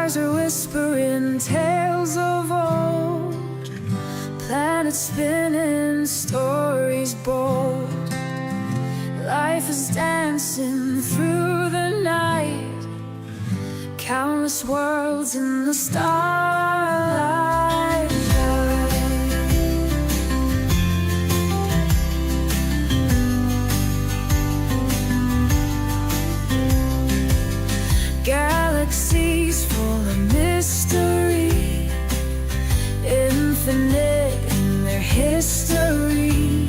Stars are whispering tales of old, planets spinning, stories bold. Life is dancing through the night, countless worlds in the starlight. Galaxies full of mystery, infinite in their history.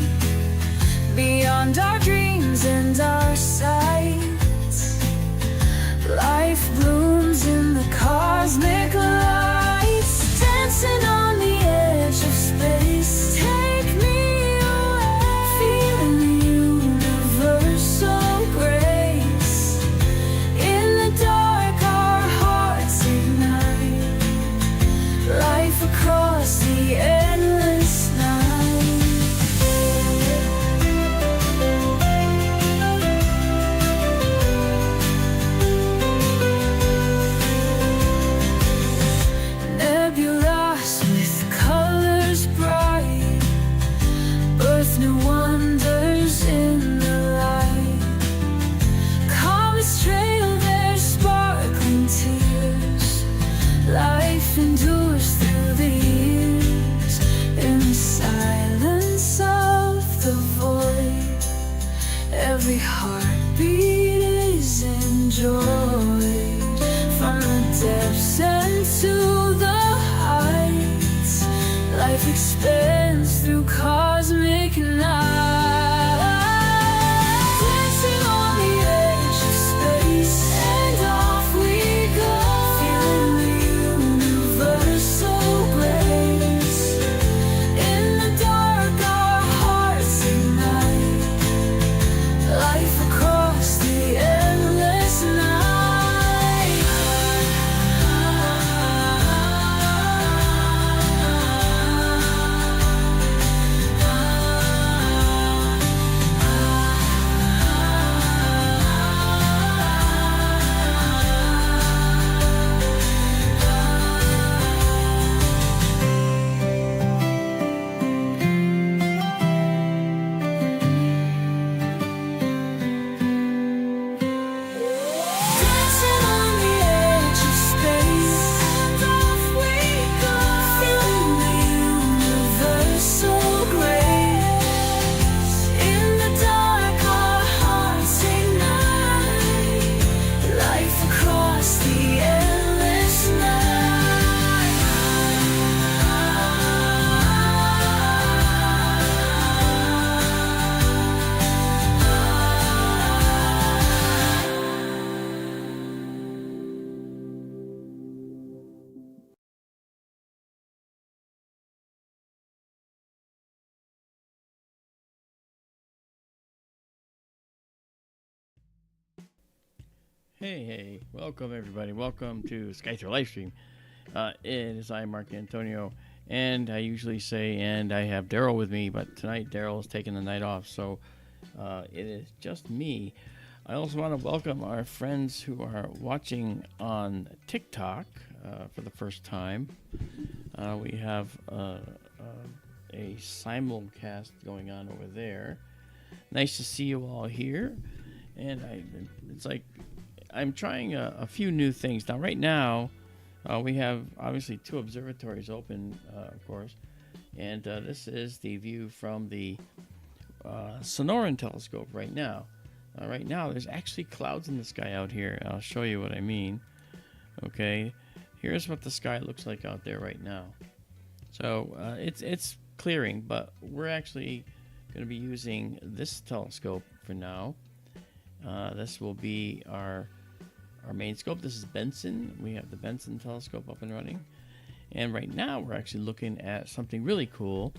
Beyond our dreams and our sights, life blooms in the cosmic lights, dancing on the edge of space. Take me away, feeling the universal grace. In the dark our hearts ignite, life across the endless night. Nebulas with colors bright, birth new wonders in the light. Comets trail their sparkling tears, life endures through the years. In the silence of the void, every heartbeat is enjoyed. From the depths and to the heights, life expands through cosmic night. Dancing on the edge of space, and off we go, feeling the universal grace. In the dark our hearts ignite, life across the endless night. Dancing on the edge of space, and off we go, feeling the universal grace. In the dark our hearts ignite, life across the endless night. Hey, welcome everybody. Welcome to Skyter Livestream. It is I, Mark Antonio, and I usually say, and I have Daryl with me, but tonight Daryl is taking the night off, so it is just me. I also want to welcome our friends who are watching on TikTok for the first time. We have a simulcast going on over there. Nice to see you all here, and it's like I'm trying a few new things. Now, right now, we have obviously 2 observatories open, of course, and this is the view from the Sonoran telescope right now. Right now, there's actually clouds in the sky out here. I'll show you what I mean. Okay, here's what the sky looks like out there right now. So it's clearing, but we're actually going to be using this telescope for now. This will be our main scope. This is Benson. We have the Benson telescope up and running. And right now we're actually looking at something really cool.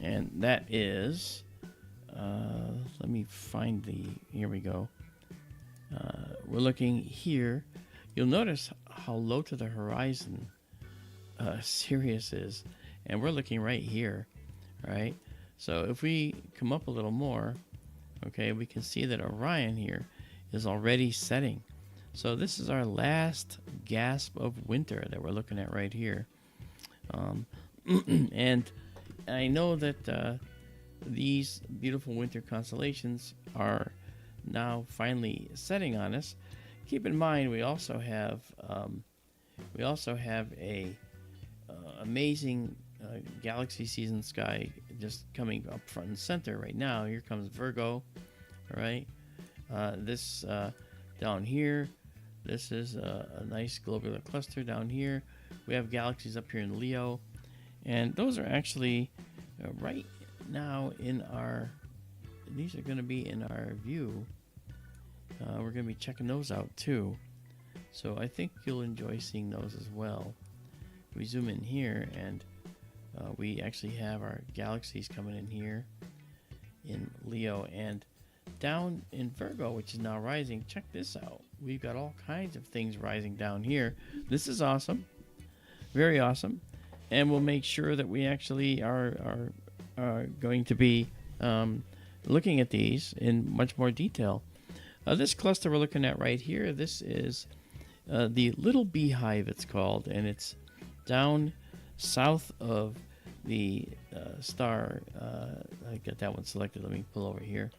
And that is, let me find here we go. We're looking here. You'll notice how low to the horizon Sirius is. And we're looking right here, right? So if we come up a little more, okay, we can see that Orion here is already setting. So this is our last gasp of winter that we're looking at right here. And I know that these beautiful winter constellations are now finally setting on us. Keep in mind, we also have a amazing galaxy season sky just coming up front and center right now. Here comes Virgo. All right, this down here. This is a nice globular cluster down here. We have galaxies up here in Leo, and those are actually right now in our. These are going to be in our view. We're going to be checking those out too. So I think you'll enjoy seeing those as well. We zoom in here, and we actually have our galaxies coming in here in Leo, and down in Virgo, which is now rising. Check this out. We've got all kinds of things rising down here. This is awesome. Very awesome. And we'll make sure that we actually are going to be looking at these in much more detail. This cluster we're looking at right here, this is the little Beehive, it's called, and it's down south of the star. I got that one selected. Let me pull over here.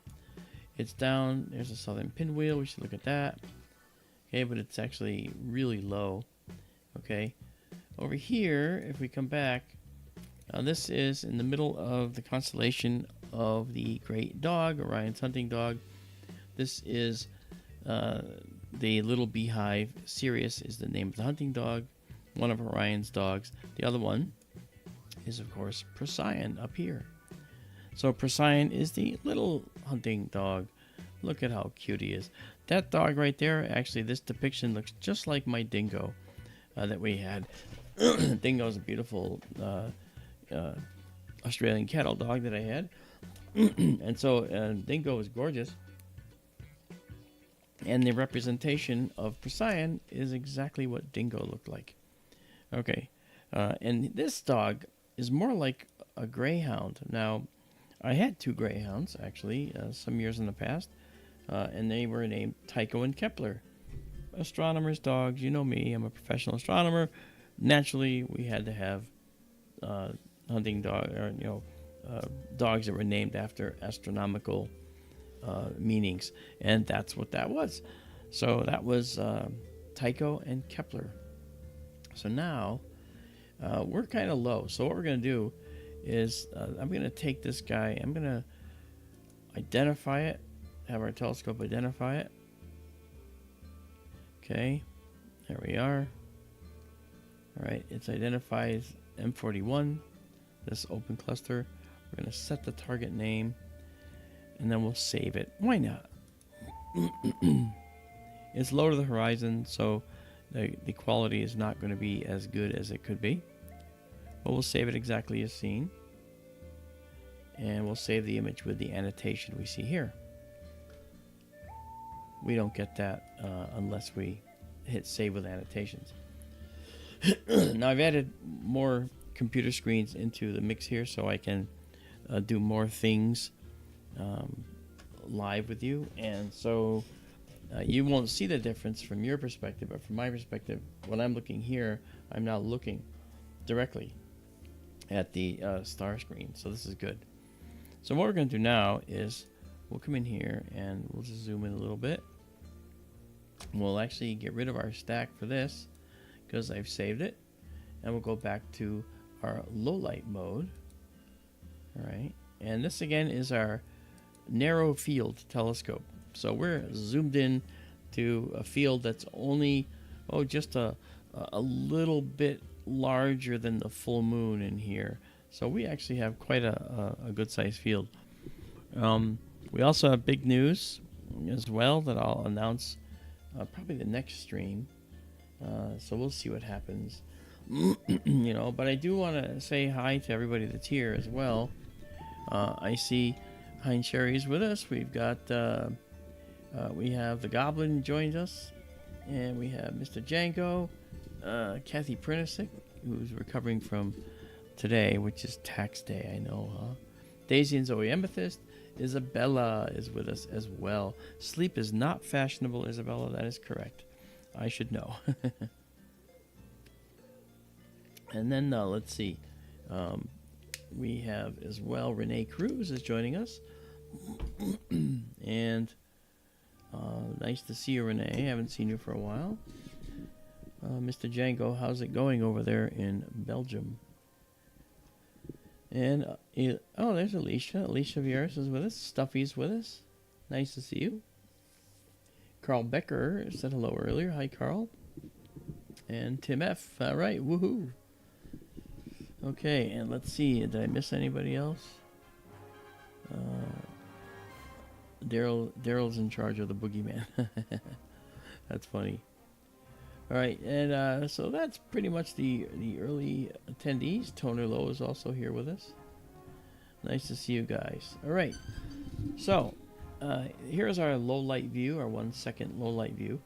It's down, there's a southern pinwheel. We should look at that. Okay, but it's actually really low. Okay, over here, if we come back, this is in the middle of the constellation of the Great Dog, Orion's hunting dog. This is the little Beehive. Sirius is the name of the hunting dog, one of Orion's dogs. The other one is, of course, Procyon up here. So Procyon is the little hunting dog. Look at how cute he is. That dog right there, actually, this depiction looks just like my dingo that we had. Dingo is a beautiful Australian cattle dog that I had. And so Dingo is gorgeous. And the representation of Procyon is exactly what Dingo looked like. Okay. And this dog is more like a greyhound. Now, I had two greyhounds, actually, some years in the past. And they were named Tycho and Kepler. Astronomers' dogs, you know me, I'm a professional astronomer. Naturally, we had to have hunting dog, or dogs that were named after astronomical meanings, and that's what that was. So that was Tycho and Kepler. So now we're kind of low. So what we're going to do is I'm going to take this guy. I'm going to identify it. Have our telescope identify it. Okay, there we are. All right, it's identified as M41, this open cluster. We're going to set the target name, and then we'll save it. Why not? It's low to the horizon, so the quality is not going to be as good as it could be. But we'll save it exactly as seen. And we'll save the image with the annotation we see here. We don't get that unless we hit save with annotations. Now I've added more computer screens into the mix here so I can do more things live with you. And so you won't see the difference from your perspective, but from my perspective, when I'm looking here, I'm now looking directly at the star screen. So this is good. So what we're going to do now is we'll come in here and we'll just zoom in a little bit. We'll actually get rid of our stack for this because I've saved it, and we'll go back to our low light mode. All right, and this again is our narrow field telescope. So we're zoomed in to a field that's only just a little bit larger than the full moon in here. So we actually have quite a good sized field. We also have big news as well that I'll announce probably the next stream. So we'll see what happens. But I do want to say hi to everybody that's here as well. I see Hein Sherry's with us. We've got we have the Goblin joined us, and we have Mr. Django, Kathy Prinisic, who's recovering from today, which is tax day, I know, huh? Daisy and Zoe Amethyst. Isabella is with us as well. Sleep is not fashionable, Isabella, that is correct. I should know. And then let's see. We have as well Renee Cruz is joining us. And nice to see you, Renee. Haven't seen you for a while. Mr. Django, how's it going over there in Belgium? And oh, there's Alicia. Alicia Vieras is with us. Stuffy's with us. Nice to see you. Carl Becker said hello earlier. Hi, Carl. And Tim F. All right, woohoo. Okay, and let's see. Did I miss anybody else? Daryl's in charge of the boogeyman. That's funny. All right, and so that's pretty much the early attendees. Toner Lowe is also here with us. Nice to see you guys. All right, so here's our low light view, our 1 second low light view.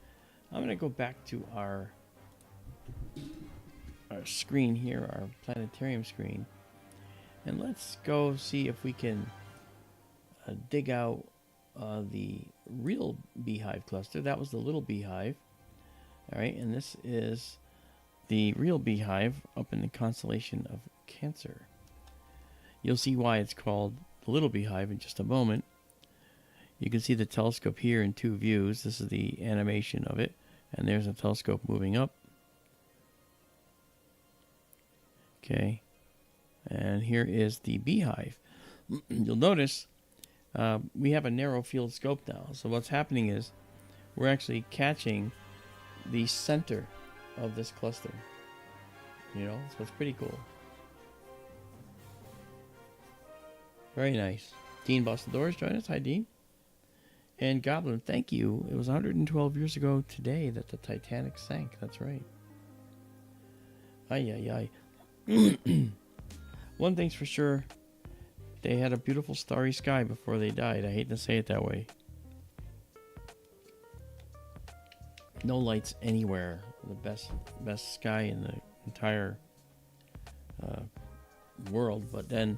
I'm going to go back to our screen here, our planetarium screen, and let's go see if we can dig out the real Beehive cluster. That was the little Beehive. All right, and this is the real Beehive up in the constellation of Cancer. You'll see why it's called the little Beehive in just a moment. You can see the telescope here in 2 views. This is the animation of it, and there's a telescope moving up. Okay, and here is the Beehive. You'll notice we have a narrow field scope now. So what's happening is we're actually catching the center of this cluster. You know, so it's pretty cool. Very nice. Dean Bostadors joined us. Hi, Dean. And Goblin, thank you. It was 112 years ago today that the Titanic sank. That's right. Ay. One thing's for sure. They had a beautiful starry sky before they died. I hate to say it that way. No lights anywhere. The best sky in the entire world. But then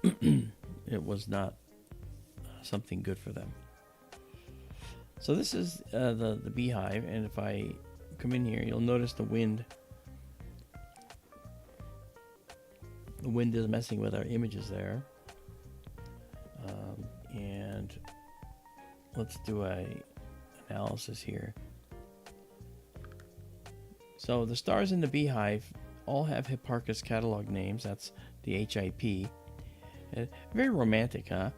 it was not something good for them. So this is the Beehive, and if I come in here, you'll notice the wind. The wind is messing with our images there. And let's do a analysis here. So the stars in the Beehive all have Hipparchus catalog names. That's the HIP. Very romantic, huh?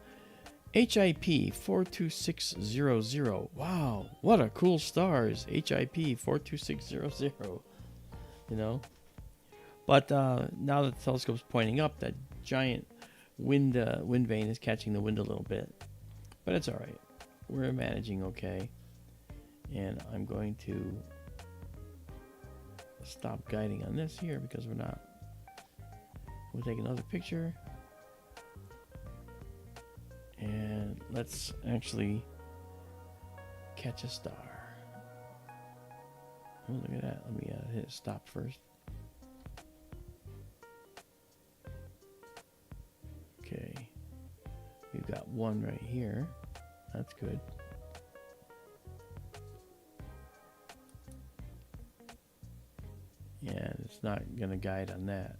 HIP 42600. Wow, what a cool stars. HIP 42600. You know? But now that the telescope's pointing up, that giant wind vane is catching the wind a little bit. But it's all right. We're managing okay. And I'm going to stop guiding on this here because we're not. We'll take another picture. And let's actually catch a star. Oh, look at that. Let me hit stop first. Okay. We've got one right here. That's good. And it's not going to guide on that.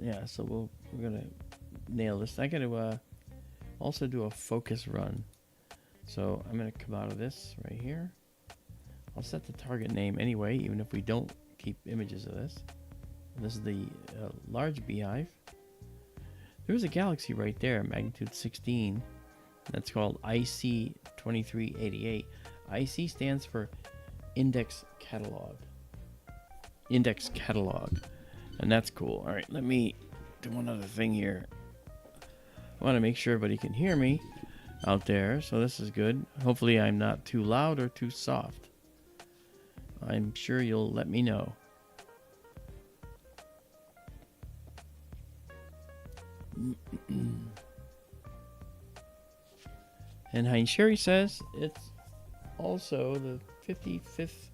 Yeah, so we're going to nail this. I got to also do a focus run. So I'm going to come out of this right here. I'll set the target name anyway, even if we don't keep images of this. This is the large Beehive. There's a galaxy right there, magnitude 16. That's called IC 2388. IC stands for Index Catalog. Index Catalog. And that's cool. All right, let me do one other thing here. I want to make sure everybody can hear me out there, so this is good. Hopefully I'm not too loud or too soft. I'm sure you'll let me know. And Hein Sherry says it's also the 55th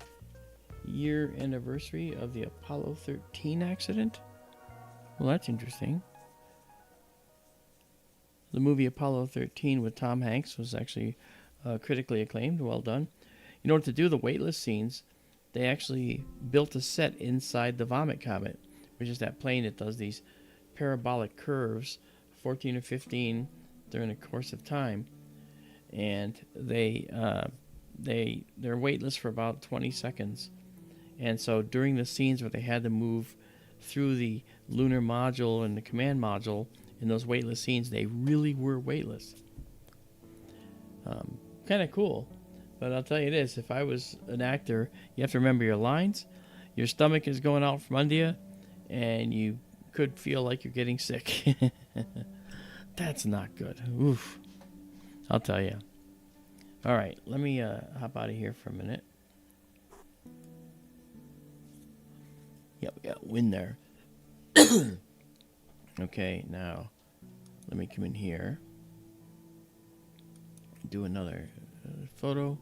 year anniversary of the Apollo 13 accident. Well, that's interesting. The movie Apollo 13 with Tom Hanks was actually critically acclaimed. Well done. In order to do the weightless scenes, they actually built a set inside the Vomit Comet, which is that plane that does these parabolic curves, 14 or 15 during the course of time, and they're weightless for about 20 seconds. And so during the scenes where they had to move through the lunar module and the command module in those weightless scenes, they really were weightless. Kind of cool. But I'll tell you this, if I was an actor, you have to remember your lines. Your stomach is going out from under you, and you could feel like you're getting sick. That's not good. Oof. I'll tell you. All right, let me hop out of here for a minute. Yep, we got wind there. Okay, now let me come in here. Do another photo.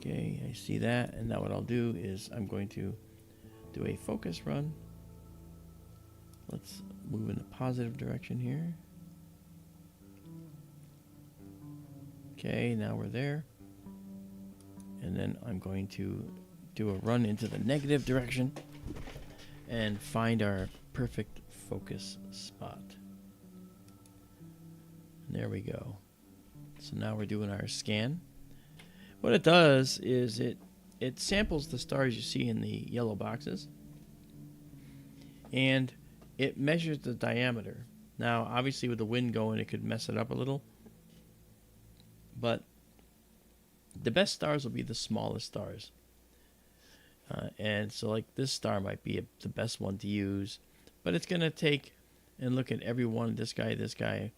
Okay, I see that, and now what I'll do is I'm going to do a focus run. Let's move in the positive direction here. Okay, now we're there. And then I'm going to do a run into the negative direction and find our perfect focus spot. And there we go. So now we're doing our scan. What it does is it samples the stars you see in the yellow boxes, and it measures the diameter. Now, obviously, with the wind going, it could mess it up a little, but the best stars will be the smallest stars. And so, like, this star might be the best one to use, but it's going to take and look at every one, this guy. It's going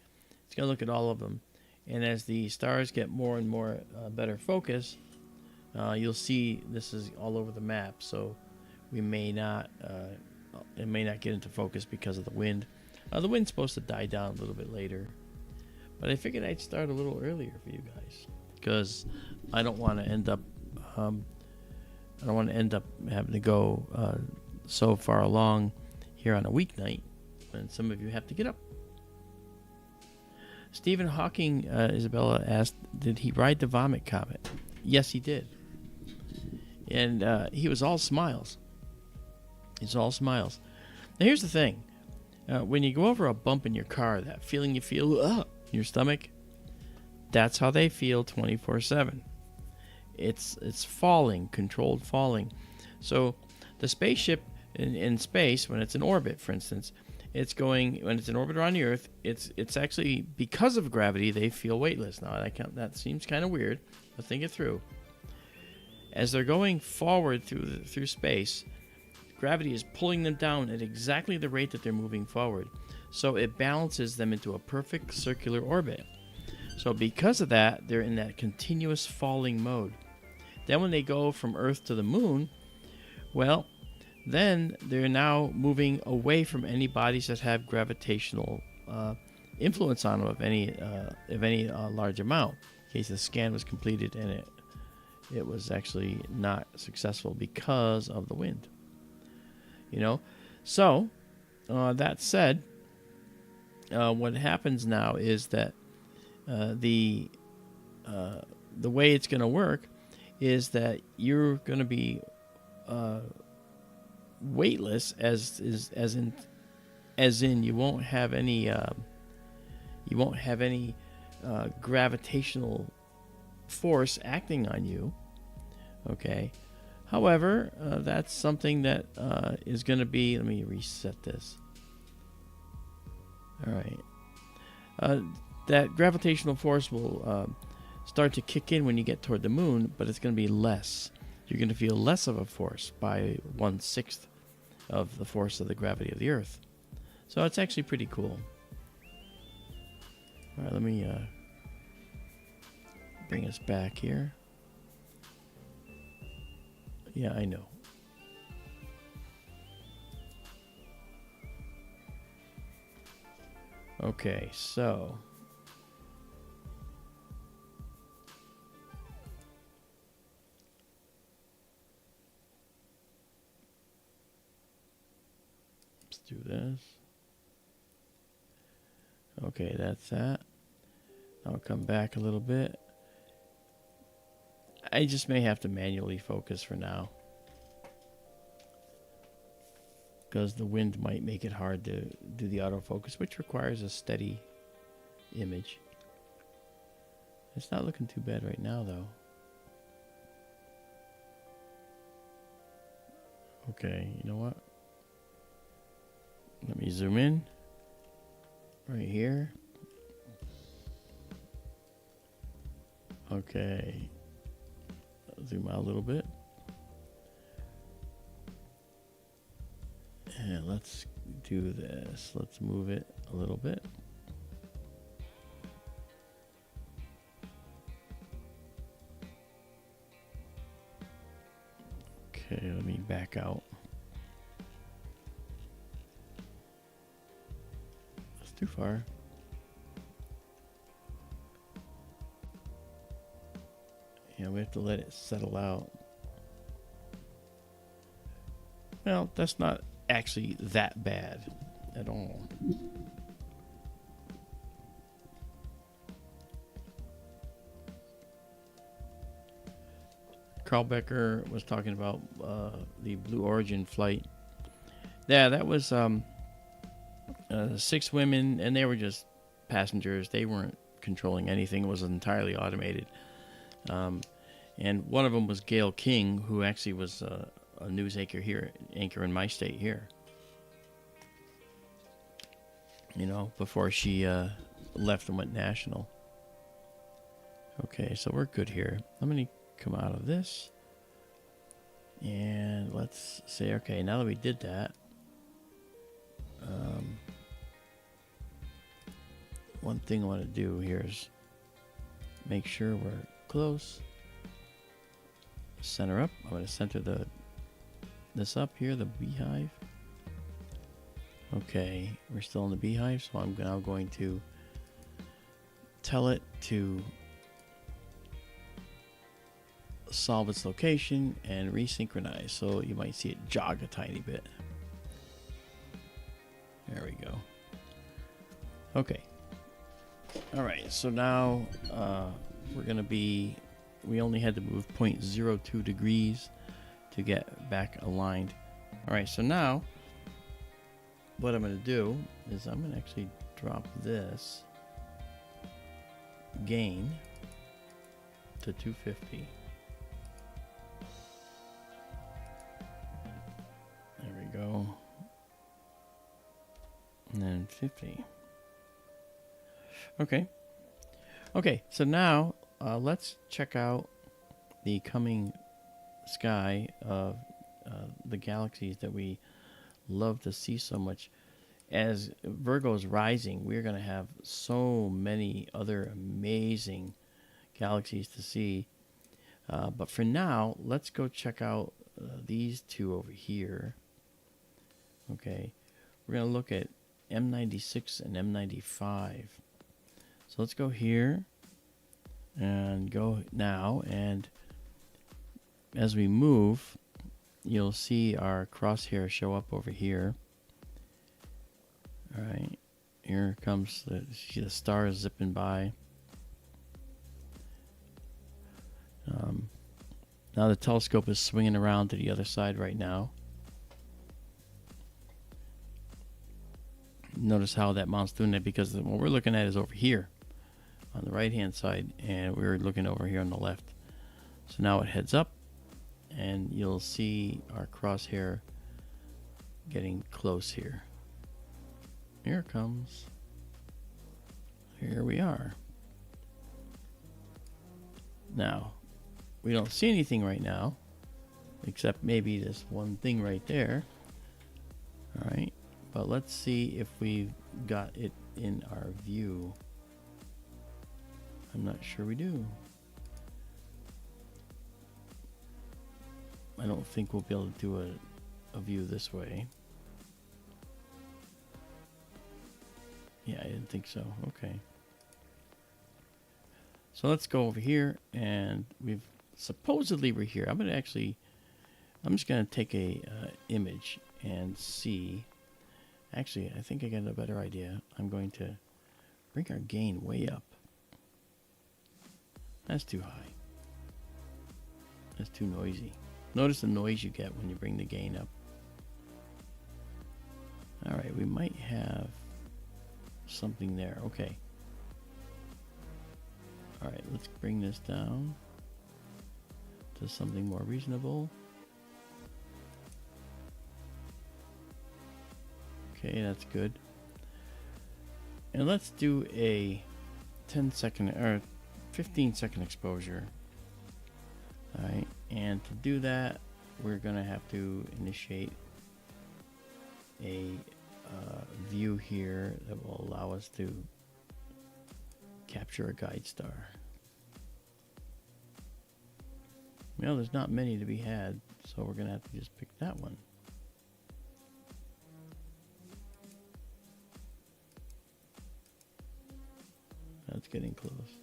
to look at all of them. And as the stars get more and more better focus, you'll see this is all over the map. So we may not, it may not get into focus because of the wind. The wind's supposed to die down a little bit later, but I figured I'd start a little earlier for you guys because I don't want to end up, having to go so far along here on a weeknight when some of you have to get up. Stephen Hawking, Isabella asked, did he ride the Vomit Comet? Yes, he did. And he was all smiles. He's all smiles. Now, here's the thing. When you go over a bump in your car, that feeling you feel in your stomach, that's how they feel 24/7. It's falling, controlled falling. So the spaceship in space, when it's in orbit, for instance, when it's in orbit around the Earth, it's actually, because of gravity, they feel weightless. Now, that seems kind of weird, but think it through. As they're going forward through space, gravity is pulling them down at exactly the rate that they're moving forward. So it balances them into a perfect circular orbit. So because of that, they're in that continuous falling mode. Then when they go from Earth to the Moon, well, then they're now moving away from any bodies that have gravitational influence on them of any large amount. In case the scan was completed and it was actually not successful because of the wind. So that said, what happens now is that the way it's going to work is that you're going to be weightless, as in you won't have any gravitational force acting on you. Okay. However, that's something that is going to be. Let me reset this. All right. That gravitational force will start to kick in when you get toward the moon, but it's going to be less. You're going to feel less of a force by 1/6 of the force of the gravity of the Earth. So it's actually pretty cool. All right, let me bring us back here. Yeah, I know. Okay, so let's do this. Okay, that's that. I'll come back a little bit. I just may have to manually focus for now, because the wind might make it hard to do the autofocus, which requires a steady image. It's not looking too bad right now, though. Okay, you know what? Let me zoom in right here. Okay, zoom out a little bit. And let's do this. Let's move it a little bit. Okay, let me back out. That's too far. Yeah, we have to let it settle out. Well, that's not actually that bad at all. Carl Becker was talking about the Blue Origin flight. Yeah, that was 6 women, and they were just passengers. They weren't controlling anything. It was entirely automated. And one of them was Gail King, who actually was a news anchor in my state here. You know, before she left and went national. Okay, so we're good here. I'm going to come out of this. And let's say, okay, now that we did that, one thing I want to do here is make sure we're close. Center up. I'm going to center this up here, the beehive. Okay, we're still in the beehive, so I'm now going to tell it to solve its location and resynchronize. So you might see it jog a tiny bit. There we go. Okay. All right, so now we're going to be, we only had to move 0.02 degrees to get back aligned. All right, so now what I'm going to do is I'm going to actually drop this gain to 250. There we go. And then 50. Okay. Okay, so now let's check out the coming sky of the galaxies that we love to see so much. As Virgo is rising, we're going to have so many other amazing galaxies to see. But for now, let's go check out these two over here. Okay, we're going to look at M96 and M95. So let's go here and go now. And as we move, you'll see our crosshair show up over here. All right, here comes the stars zipping by. Now the telescope is swinging around to the other side right now. Notice how that mount's doing that, because what we're looking at is over here on the right hand side, and we're looking over here on the left. So now it heads up, and you'll see our crosshair getting close here. Here it comes. Here we are. Now, we don't see anything right now, except maybe this one thing right there. All right, but let's see if we've got it in our view. I'm not sure we do. I don't think we'll be able to do a view this way. Yeah, I didn't think so. Okay. So let's go over here, and supposedly we're here. I'm just gonna take a image and see. Actually, I think I got a better idea. I'm going to bring our gain way up. That's too high. It's too noisy. Notice the noise you get when you bring the gain up. Alright, we might have something there. Okay. Alright, let's bring this down to something more reasonable. Okay, that's good. And let's do a 10-second or 15-second exposure. Alright, and to do that, we're going to have to initiate a view here that will allow us to capture a guide star. Well, there's not many to be had, so we're going to have to just pick that one. That's getting close.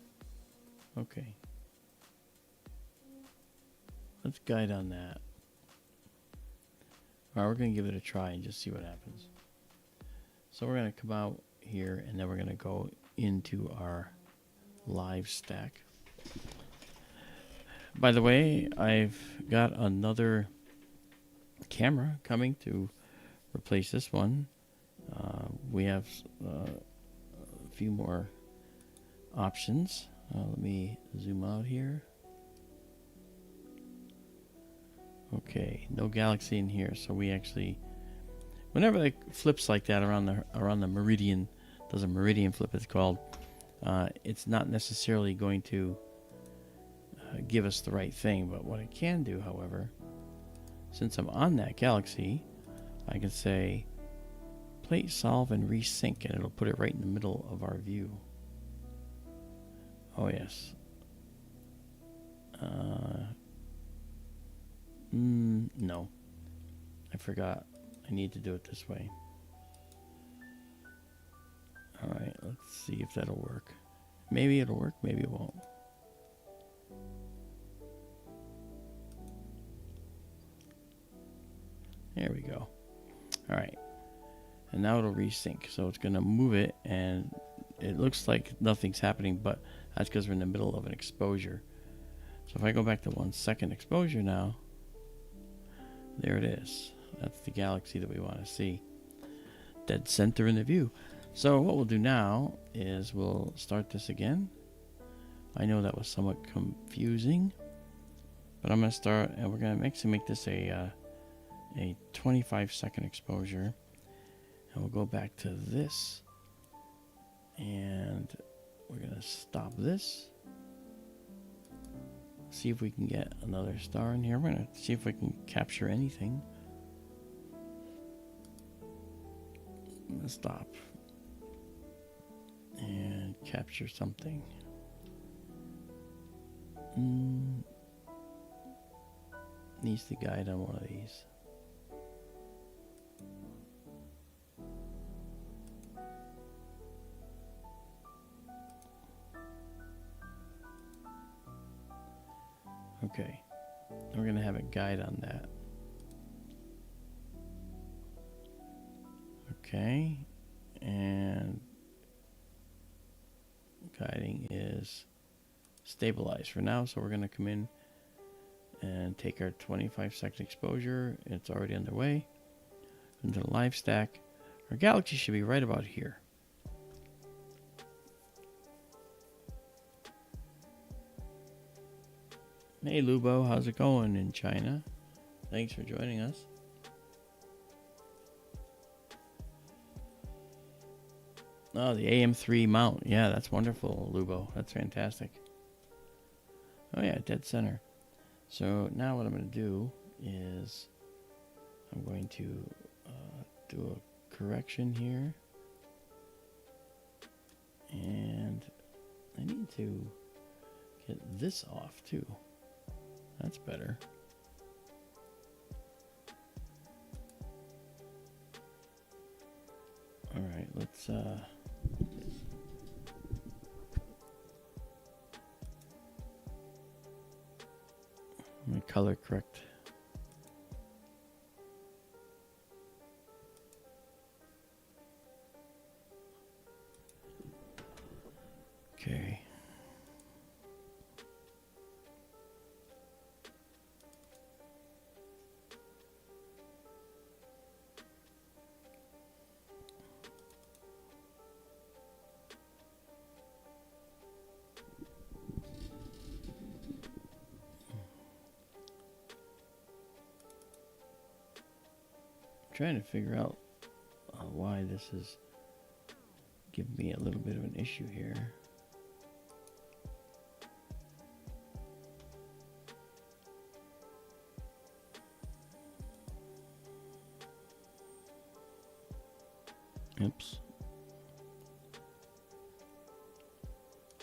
Okay. Let's guide on that. Alright, we're going to give it a try and just see what happens. So we're going to come out here and then we're going to go into our live stack. By the way, I've got another camera coming to replace this one. We have a few more options. Let me zoom out here. Okay, no galaxy in here, so we actually, whenever it flips like that around the meridian, does a meridian flip it's called, it's not necessarily going to give us the right thing, but what it can do, however, since I'm on that galaxy, I can say plate solve and resync, and it'll put it right in the middle of our view. Oh yes. No, I forgot. I need to do it this way. Alright, let's see if that'll work. Maybe it'll work, maybe it won't. There we go. Alright. And now it'll resync. So it's going to move it, and it looks like nothing's happening, but that's because we're in the middle of an exposure. So if I go back to 1 second exposure now, there it is. That's the galaxy that we want to see. Dead center in the view. So what we'll do now is we'll start this again. I know that was somewhat confusing, but I'm going to start, and we're going to actually make this a 25-second exposure. And we'll go back to this, and we're going to stop this. See if we can get another star in here. We're going to see if we can capture anything. I'm going to stop and capture something. Needs to guide on one of these. Okay, we're going to have it guide on that. Okay, and guiding is stabilized for now, so we're going to come in and take our 25-second exposure. It's already underway. Into the live stack. Our galaxy should be right about here. Hey Lubo, how's it going in China? Thanks for joining us. Oh, the AM3 mount. Yeah, that's wonderful, Lubo. That's fantastic. Oh yeah, dead center. So now what I'm going to do is I'm going to do a correction here. And I need to get this off too. That's better. All right, let's let me color correct. Okay. trying to figure out why this is giving me a little bit of an issue here. Oops.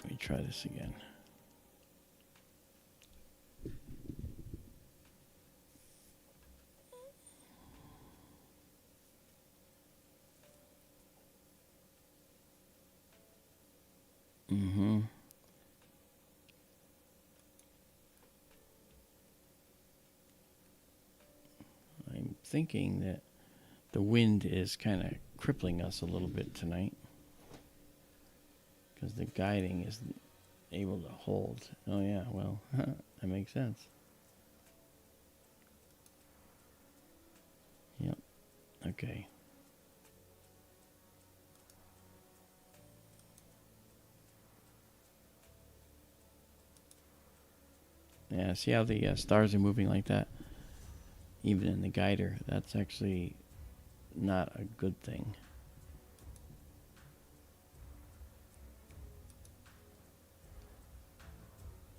Let me try this again. I'm thinking that the wind is kind of crippling us a little bit tonight because the guiding isn't able to hold. Oh yeah, well, that makes sense. Yep. Okay. Yeah, see how the stars are moving like that? Even in the guider, that's actually not a good thing.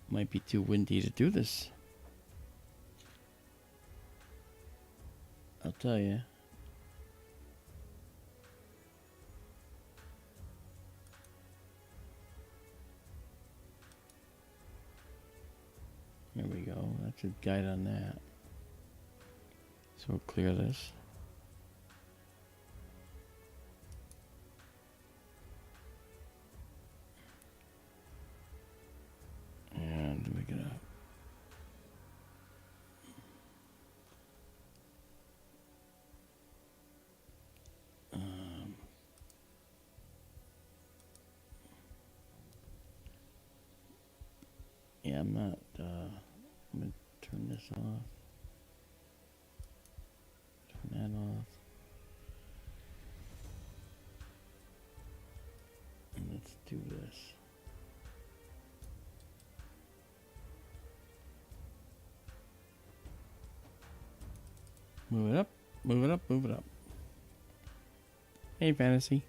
Might be too windy to do this. I'll tell you. There we go. That should guide on that. So we'll clear this. And we get up. Yeah, I'm not, I'm going to turn this off. Turn that off. And let's do this. Move it up, move it up, move it up. Hey, Fantasy.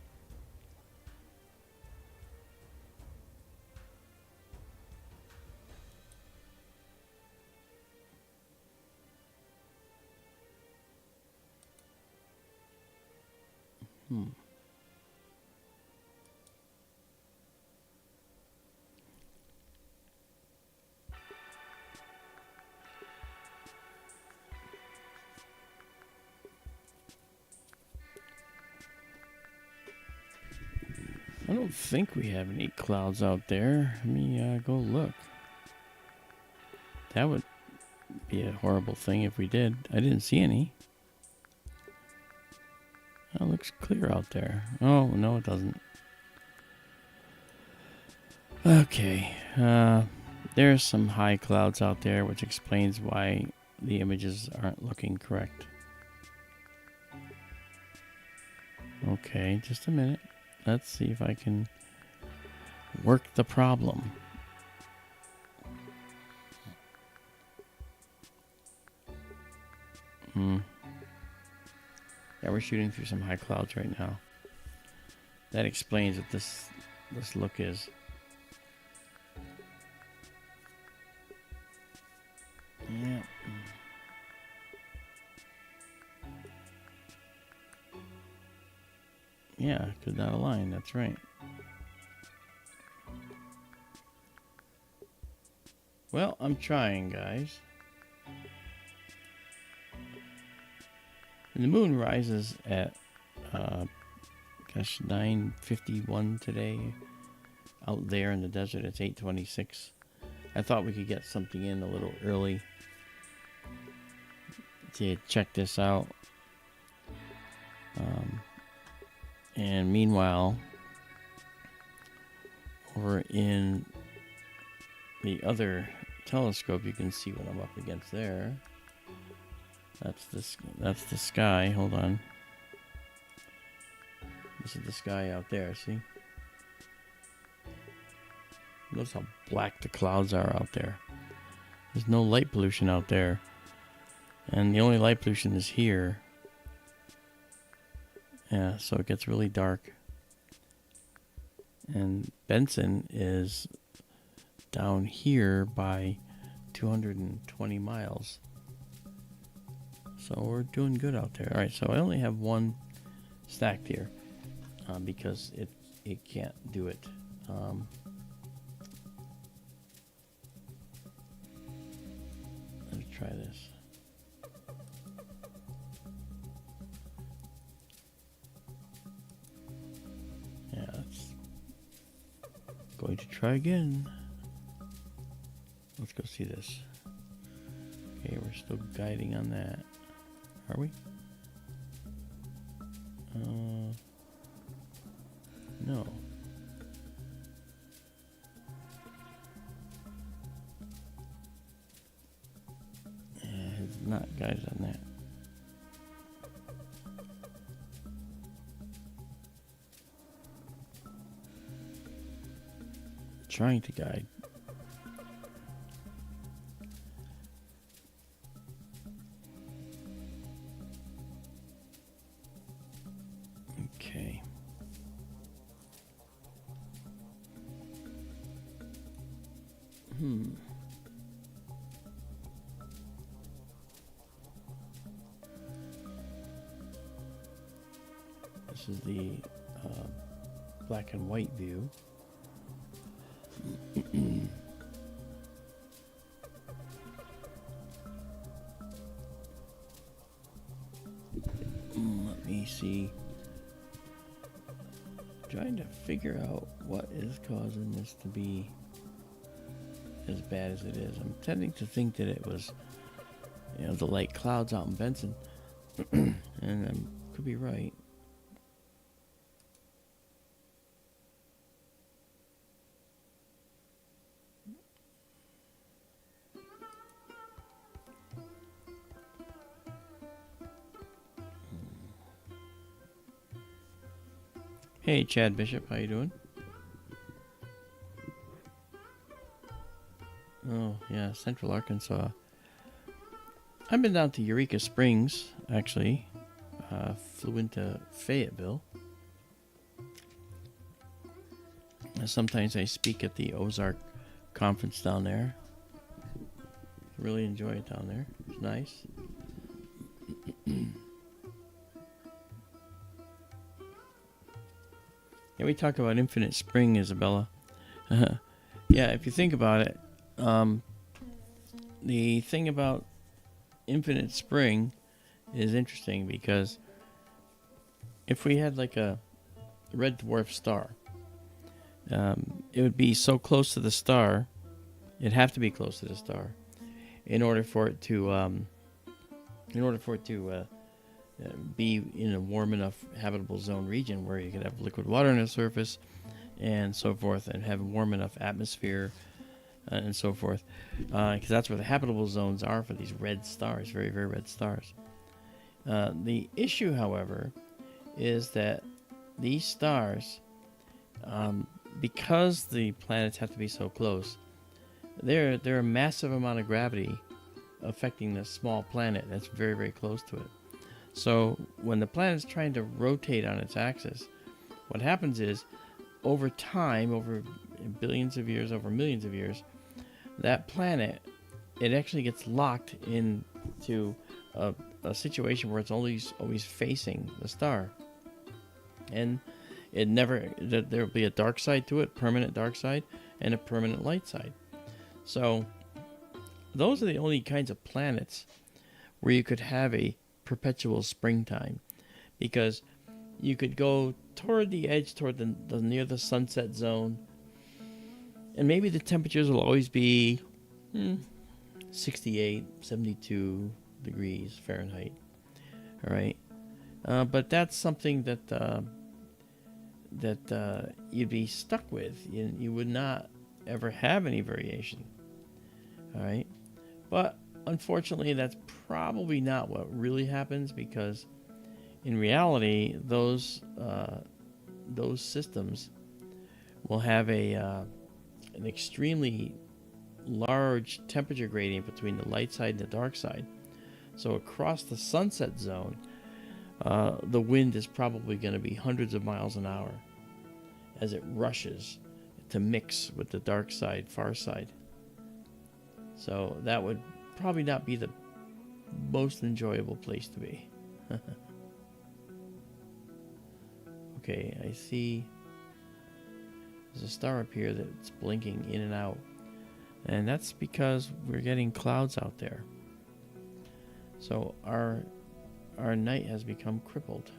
I don't think we have any clouds out there. Let me go look. That would be a horrible thing if we did. I didn't see any. Oh, it looks clear out there. Oh, no, it doesn't. Okay. There's some high clouds out there, which explains why the images aren't looking correct. Okay, just a minute. Let's see if I can work the problem. Yeah, we're shooting through some high clouds right now. That explains what this look is. Yeah. Yeah, could not align. That's right. Well, I'm trying, guys. And the moon rises at, 9:51 today. Out there in the desert, it's 8:26. I thought we could get something in a little early to check this out. And meanwhile, over in the other telescope, you can see what I'm up against there. That's the sky. Hold on. This is the sky out there, see? Notice how black the clouds are out there. There's no light pollution out there. And the only light pollution is here. Yeah, so it gets really dark. And Benson is down here by 220 miles. So we're doing good out there. All right, so I only have one stacked here because it can't do it. Let's try this. Yeah, it's going to try again. Let's go see this. Okay, we're still guiding on that. Are we? No. It's not guided on that. Trying to guide. Okay. This is the black and white view. Let me see. Trying to figure out what is causing this to be as bad as it is. I'm tending to think that it was, the light clouds out in Benson, and I could be right. Hey, Chad Bishop, how you doing? Oh, yeah, Central Arkansas. I've been down to Eureka Springs, actually. Flew into Fayetteville. Sometimes I speak at the Ozark conference down there. Really enjoy it down there. It's nice. Yeah, we talk about infinite spring, Isabella. Yeah, if you think about it, the thing about infinite spring is interesting because if we had like a red dwarf star, it would be so close to the star, it'd have to be close to the star in order for it to be in a warm enough habitable zone region where you could have liquid water on the surface and so forth, and have a warm enough atmosphere and so forth, because that's where the habitable zones are for these red stars, very, very red stars. The issue, however, is that these stars, because the planets have to be so close, they're a massive amount of gravity affecting this small planet that's very, very close to it. So when the planet's trying to rotate on its axis, what happens is, over time, over billions of years, over millions of years, that planet, it actually gets locked into a situation where it's always facing the star. And it never, there'll be a dark side to it, permanent dark side, and a permanent light side. So those are the only kinds of planets where you could have a perpetual springtime, because you could go toward the edge, toward the near the sunset zone, and maybe the temperatures will always be 68, 72 degrees Fahrenheit. All right, but that's something that you'd be stuck with. You would not ever have any variation. All right, but unfortunately, that's probably not what really happens, because in reality, those systems will have an extremely large temperature gradient between the light side and the dark side. So across the sunset zone, the wind is probably going to be hundreds of miles an hour as it rushes to mix with the dark side, far side. So that would probably not be the most enjoyable place to be. Okay, I see there's a star up here that's blinking in and out. And that's because we're getting clouds out there. So our night has become crippled.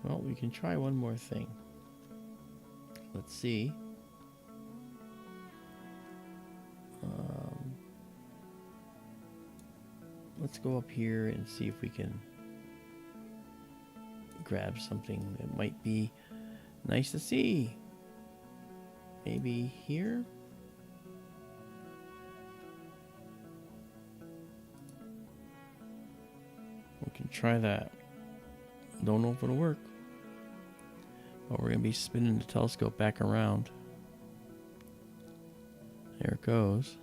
Well, we can try one more thing. Let's see. Let's go up here and see if we can grab something that might be nice to see. Maybe here? We can try that. Don't know if it'll work. But we're going to be spinning the telescope back around. There it goes.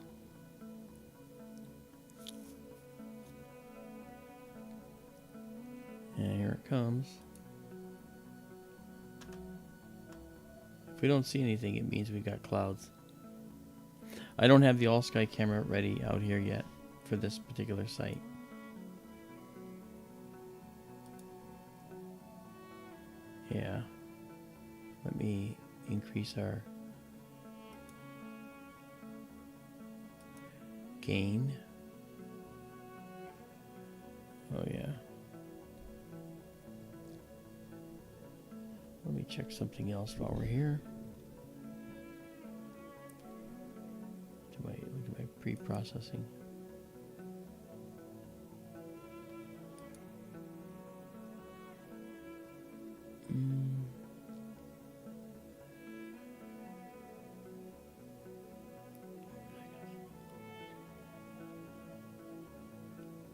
And here it comes. If we don't see anything, it means we got clouds. I don't have the all-sky camera ready out here yet for this particular site. Yeah. Let me increase our gain. Oh yeah. Let me check something else while we're here. Look at my pre-processing.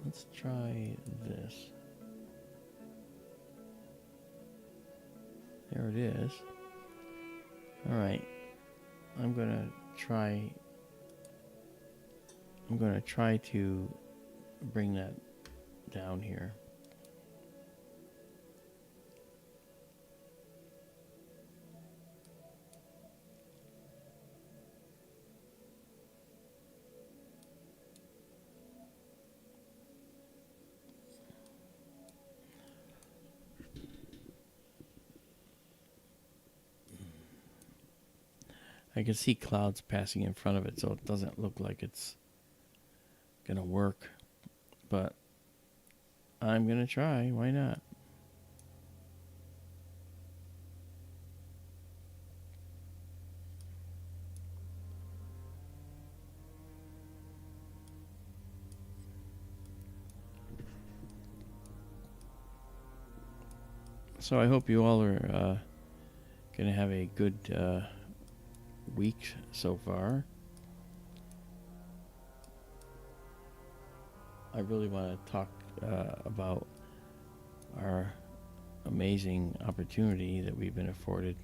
Let's try this. There it is. Alright. I'm gonna try to bring that down here. I can see clouds passing in front of it, so it doesn't look like it's gonna work. But I'm gonna try. Why not? So I hope you all are gonna have a good week so far. I really want to talk about our amazing opportunity that we've been afforded.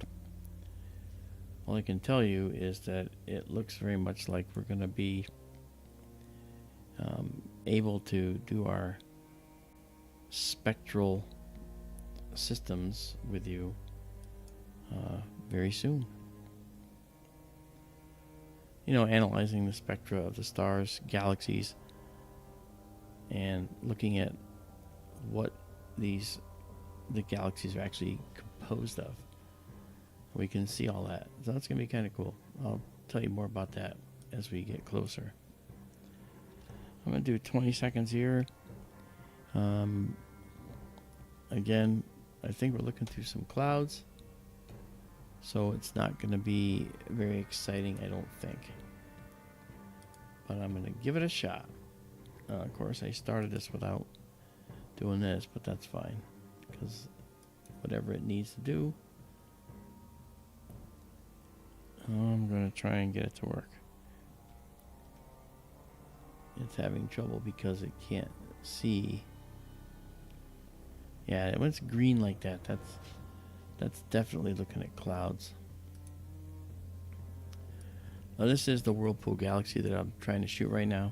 All I can tell you is that it looks very much like we're going to be able to do our spectral systems with you very soon. You know, analyzing the spectra of the stars, galaxies, and looking at what the galaxies are actually composed of. We can see all that. So that's going to be kind of cool. I'll tell you more about that as we get closer. I'm going to do 20 seconds here. Again, I think we're looking through some clouds. So it's not going to be very exciting, I don't think. But I'm going to give it a shot. Of course, I started this without doing this, but that's fine. Because whatever it needs to do, I'm going to try and get it to work. It's having trouble because it can't see. Yeah, when it's green like that, that's definitely looking at clouds. Now this is the Whirlpool Galaxy that I'm trying to shoot right now.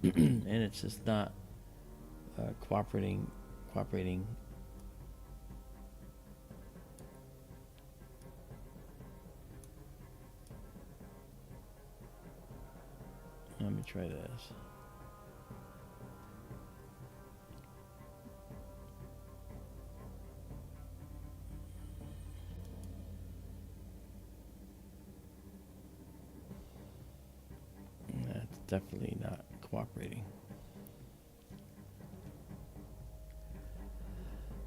And it's just not cooperating cooperating. Let me try this. That's definitely not cooperating.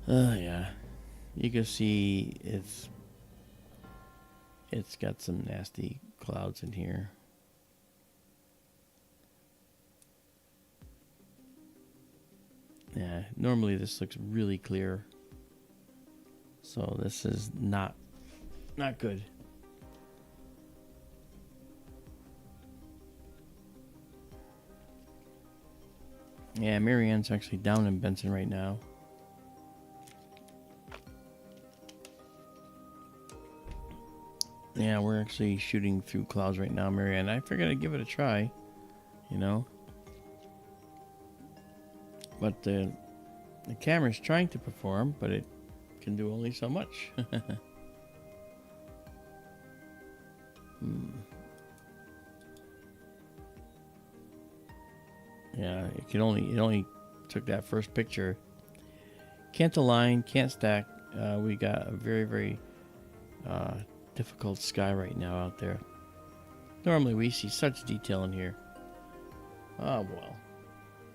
Yeah. You can see it's got some nasty clouds in here. Yeah, normally this looks really clear. So this is not good. Yeah, Marianne's actually down in Benson right now. Yeah, we're actually shooting through clouds right now, Marianne. I figured I'd give it a try, you know. But the camera's trying to perform, but it can do only so much. Yeah, it only took that first picture. Can't align, can't stack. We got a very, very difficult sky right now out there. Normally we see such detail in here. Oh well.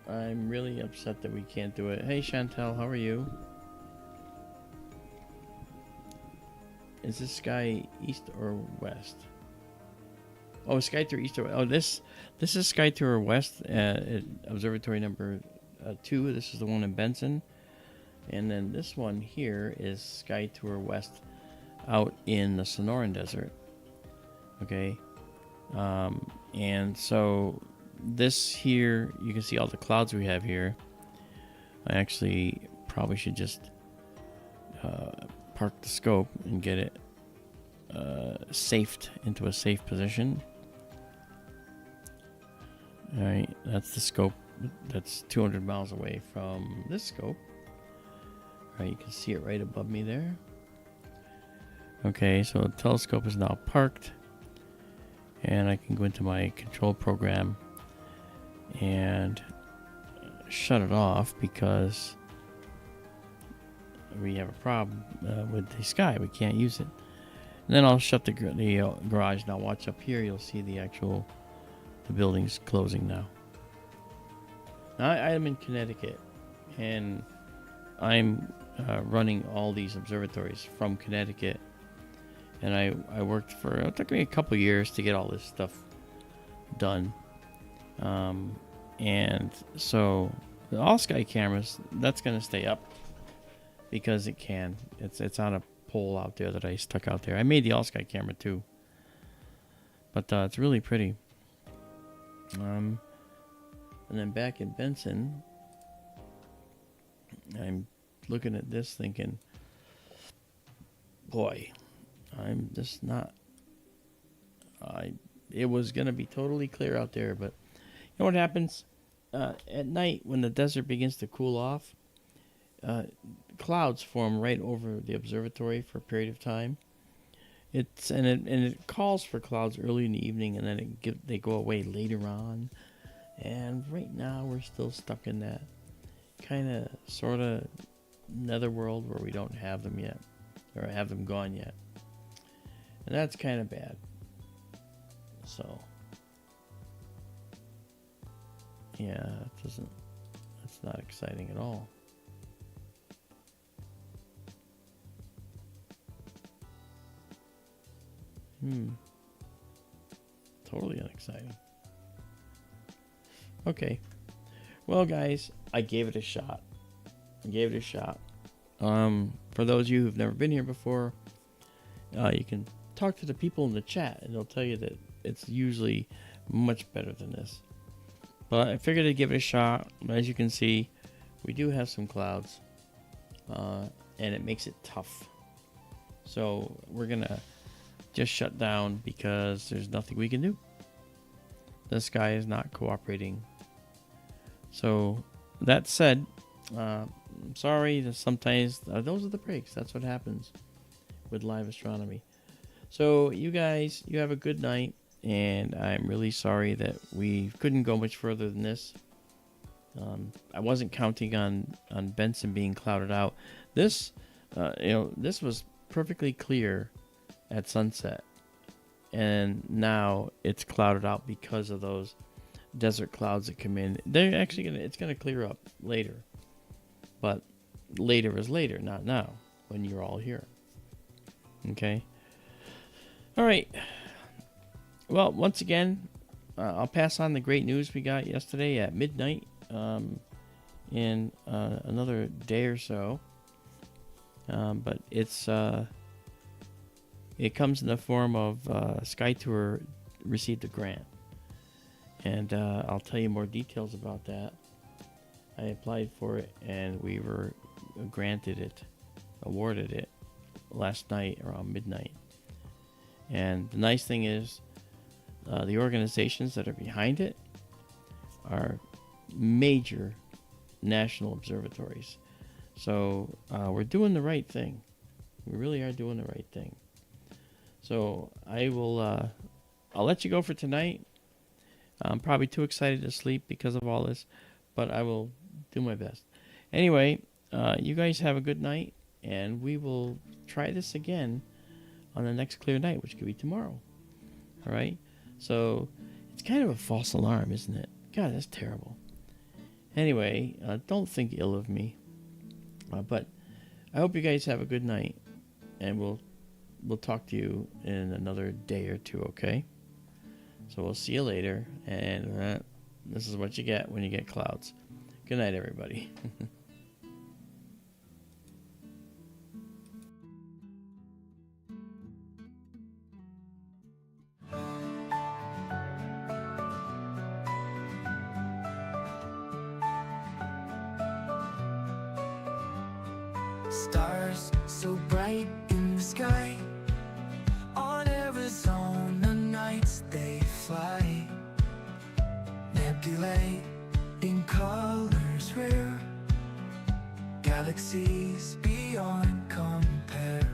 I'm really upset that we can't do it. Hey Chantel, how are you? Is this sky east or west? Oh, sky through east or west. Oh, this is sky through west at observatory number 2. This is the one in Benson. And then this one here is sky tour west out in the Sonoran Desert. Okay. And so this here, you can see all the clouds we have here. I actually probably should just park the scope and get it safed into a safe position. All right, that's the scope. That's 200 miles away from this scope. All right, you can see it right above me there. Okay, so the telescope is now parked, and I can go into my control program and shut it off because we have a problem with the sky. We can't use it. And then I'll shut the garage. Now watch up here. You'll see the building's closing now. Now I am in Connecticut, and I'm running all these observatories from Connecticut. And I worked it took me a couple years to get all this stuff done. And so the all sky cameras, that's going to stay up because it can. It's on a pole out there that I stuck out there. I made the all sky camera too. But it's really pretty. And then back in Benson, I'm looking at this thinking, boy, I'm just not. It was going to be totally clear out there, but you know what happens? At night, when the desert begins to cool off, clouds form right over the observatory for a period of time. It calls for clouds early in the evening, and then they go away later on. And right now, we're still stuck in that kind of, sort of netherworld where we don't have them yet, or have them gone yet. And that's kind of bad. So, yeah, that's not exciting at all. Totally unexciting. Okay. Well, guys, I gave it a shot. For those of you who've never been here before, you can talk to the people in the chat, and they'll tell you that it's usually much better than this. But I figured I'd give it a shot. As you can see, we do have some clouds, and it makes it tough. So we're gonna just shut down because there's nothing we can do. The sky is not cooperating. So that said, I'm sorry that sometimes those are the breaks. That's what happens with live astronomy. So you guys, you have a good night, and I'm really sorry that we couldn't go much further than this. I wasn't counting on Benson being clouded out. This, this was perfectly clear at sunset, and now it's clouded out because of those desert clouds that come in. They're actually it's gonna clear up later, but later is later, not now, when you're all here. Okay. All right. Well, once again, I'll pass on the great news we got yesterday at midnight. In another day or so, but it comes in the form of SkyTour received a grant, and I'll tell you more details about that. I applied for it, and we were awarded it last night around midnight. And the nice thing is, the organizations that are behind it are major national observatories. So we're doing the right thing. We really are doing the right thing. So I'll let you go for tonight. I'm probably too excited to sleep because of all this, but I will do my best. Anyway, you guys have a good night, and we will try this again on the next clear night, which could be tomorrow. All right? So it's kind of a false alarm, isn't it? God, that's terrible. Anyway, don't think ill of me. But I hope you guys have a good night, and we'll talk to you in another day or two, okay? So we'll see you later, and this is what you get when you get clouds. Good night, everybody. Stars so bright in the sky, on Arizona nights they fly. Nebulae in colors rare, galaxies beyond compare.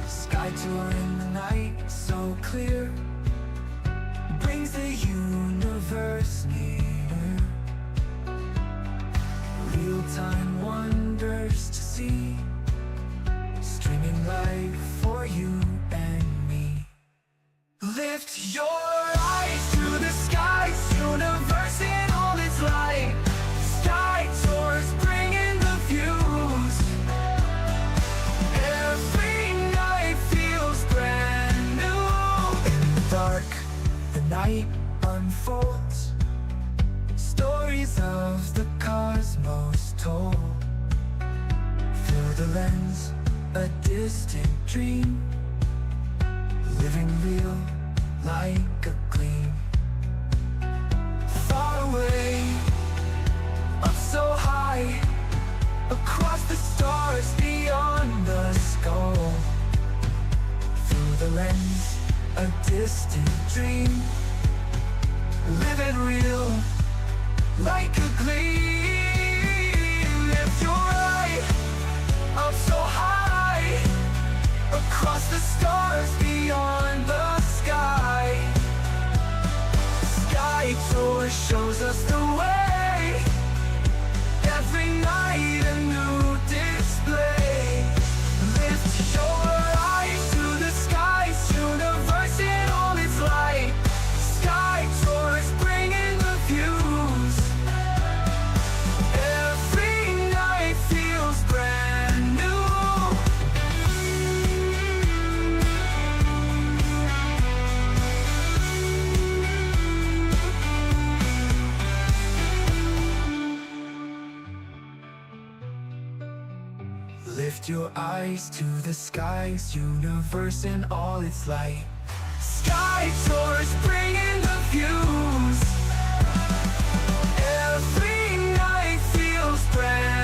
Sky tour in the night so clear, brings the universe near. Real-time wonders to see, streaming live for you and me. Lift your eyes to the skies, universe in all its light. Sky tours bringing the views. Every night feels brand new. In the dark, the night unfolds, stories of the cosmos told. Through the lens, a distant dream, living real like a gleam. Far away, up so high, across the stars beyond the skull. Through the lens, a distant dream, living real like a gleam. Lift your eye up so high, across the stars beyond the sky. Sky tour shows us the way, every night a new display. Lift your eyes to the skies, universe in all its light. Sky tours bringing the views. Every night feels brand new. Lift your eyes to the skies, universe in all its light. Sky tours bringing the views. Every night feels brand